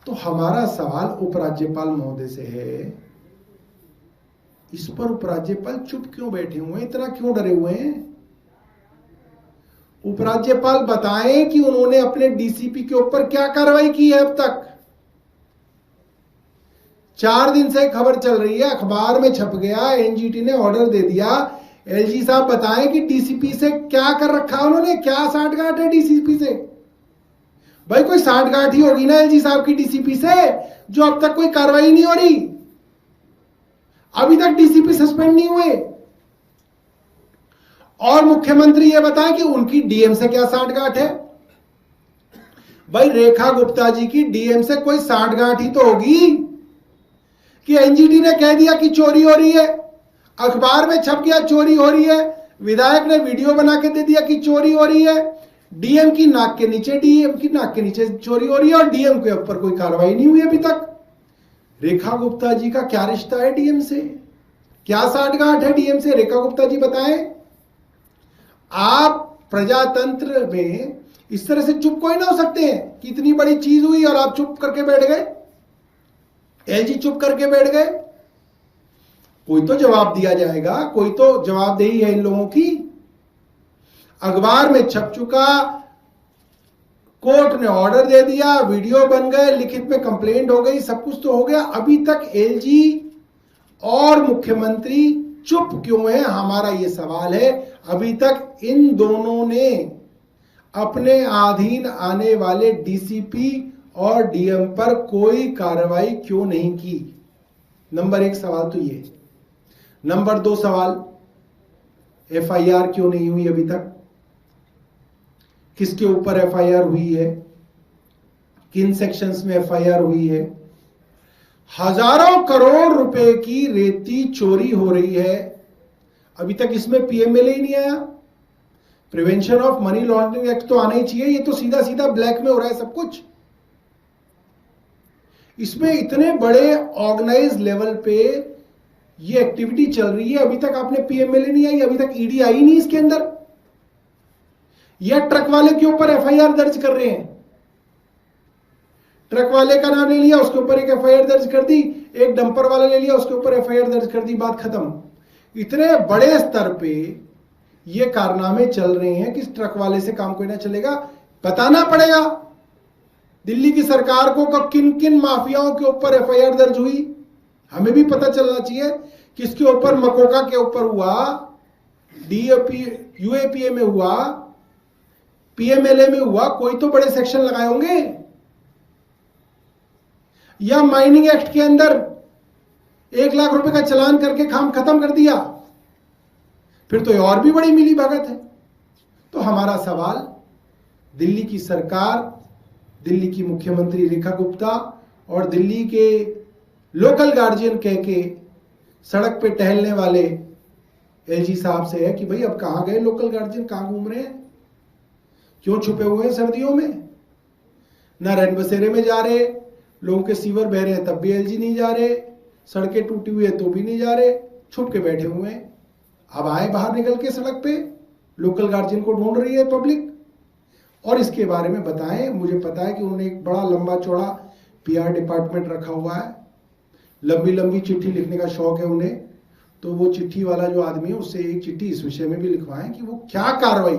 तो हमारा सवाल उपराज्यपाल महोदय से है, इस पर उपराज्यपाल चुप क्यों बैठे हुए हैं, इतना क्यों डरे हुए हैं? उपराज्यपाल बताएं कि उन्होंने अपने डीसीपी के ऊपर क्या कार्रवाई की है अब तक। 4 दिन से खबर चल रही है, अखबार में छप गया, एनजीटी ने ऑर्डर दे दिया। एलजी साहब बताएं कि डीसीपी से क्या कर रखा उन्होंने, क्या साठगांठ है डीसीपी से? भाई कोई साठगांठ ही होगी ना एलजी साहब की डीसीपी से, जो अब तक कोई कार्रवाई नहीं हो रही। अभी तक डीसीपी सस्पेंड नहीं हुए। और मुख्यमंत्री ये बताएं कि उनकी डीएम से क्या साठगांठ है। भाई रेखा गुप्ता जी की डीएम से कोई साठगांठ ही तो होगी कि एनजीटी ने कह दिया कि चोरी हो रही है, अखबार में छप गया चोरी हो रही है, विधायक ने वीडियो बना के दे दिया कि चोरी हो रही है, डीएम की नाक के नीचे चोरी हो रही है और डीएम के ऊपर कोई कार्रवाई नहीं हुई अभी तक। रेखा गुप्ता जी का क्या रिश्ता है डीएम से, क्या साठगांठ है डीएम से? रेखा गुप्ता जी बताएं। आप प्रजातंत्र में इस तरह से चुप कोई ना हो सकते हैं कि इतनी बड़ी चीज हुई और आप चुप करके बैठ गए, एलजी चुप करके बैठ गए। कोई तो जवाब दिया जाएगा, कोई तो जवाबदेही है इन लोगों की। अखबार में छप चुका, कोर्ट ने ऑर्डर दे दिया, वीडियो बन गए, लिखित में कंप्लेंट हो गई, सब कुछ तो हो गया। अभी तक एलजी और मुख्यमंत्री चुप क्यों है, हमारा यह सवाल है। अभी तक इन दोनों ने अपने अधीन आने वाले डीसीपी और डीएम पर कोई कार्रवाई क्यों नहीं की? नंबर 1 सवाल तो ये। नंबर 2 सवाल, एफआईआर क्यों नहीं हुई अभी तक? किसके ऊपर एफआईआर हुई है, किन सेक्शंस में एफआईआर हुई है? हजारों करोड़ रुपए की रेती चोरी हो रही है, अभी तक इसमें पीएमएलए ही नहीं आया। Prevention of money laundering act तो आना ही चाहिए, ये तो सीधा सीधा ब्लैक में हो रहा है सब कुछ। इसमें इतने बड़े ऑर्गेनाइज लेवल पे ये एक्टिविटी चल रही है, अभी तक आपने पीएमएलए नहीं आई, अभी तक ईडी आई नहीं इसके अंदर। या ट्रक वाले के ऊपर एफआईआर दर्ज कर रहे हैं, ट्रक वाले का नाम ले लिया, उसके ऊपर एक एफआईआर दर्ज कर दी, एक डंपर वाला ले लिया, उसके ऊपर एफआईआर दर्ज कर दी, बात खत्म। इतने बड़े स्तर पे ये कारनामे चल रहे हैं कि ट्रक वाले से काम कोई ना चलेगा। बताना पड़ेगा दिल्ली की सरकार को कब किन किन माफियाओं के ऊपर एफआईआर दर्ज हुई, हमें भी पता चलना चाहिए। किसके ऊपर? मकोका के ऊपर हुआ, डीएपी यूएपीए में हुआ, पीएमएलए में हुआ, कोई तो बड़े सेक्शन लगाए होंगे। या माइनिंग एक्ट के अंदर 1 लाख रुपए का चालान करके काम खत्म कर दिया, फिर तो और भी बड़ी मिली भगत है। तो हमारा सवाल, दिल्ली की सरकार, दिल्ली की मुख्यमंत्री रेखा गुप्ता और दिल्ली के लोकल गार्जियन कह के सड़क पे टहलने वाले एलजी साहब से है कि भाई अब कहां गए लोकल गार्जियन, कहां घूम रहे हैं, क्यों छुपे हुए हैं सर्दियों में? ना रैन बसेरे में जा रहे, लोगों के सीवर बह रहे हैं तब भी एलजी नहीं जा रहे, सड़कें टूटी हुई है तो भी नहीं जा रहे, छुप के बैठे हुए हैं। अब आए बाहर निकल के सड़क पे, लोकल गार्जियन को ढूंढ रही है पब्लिक। और इसके बारे में बताएं। मुझे पता है कि उन्होंने एक बड़ा लंबा चौड़ा पीआर डिपार्टमेंट रखा हुआ है, लंबी लंबी चिट्ठी लिखने का शौक है उन्हें। तो वो चिट्ठी वाला जो आदमी है उससे एक चिट्ठी इस विषय में भी लिखवाएं कि वो क्या कार्रवाई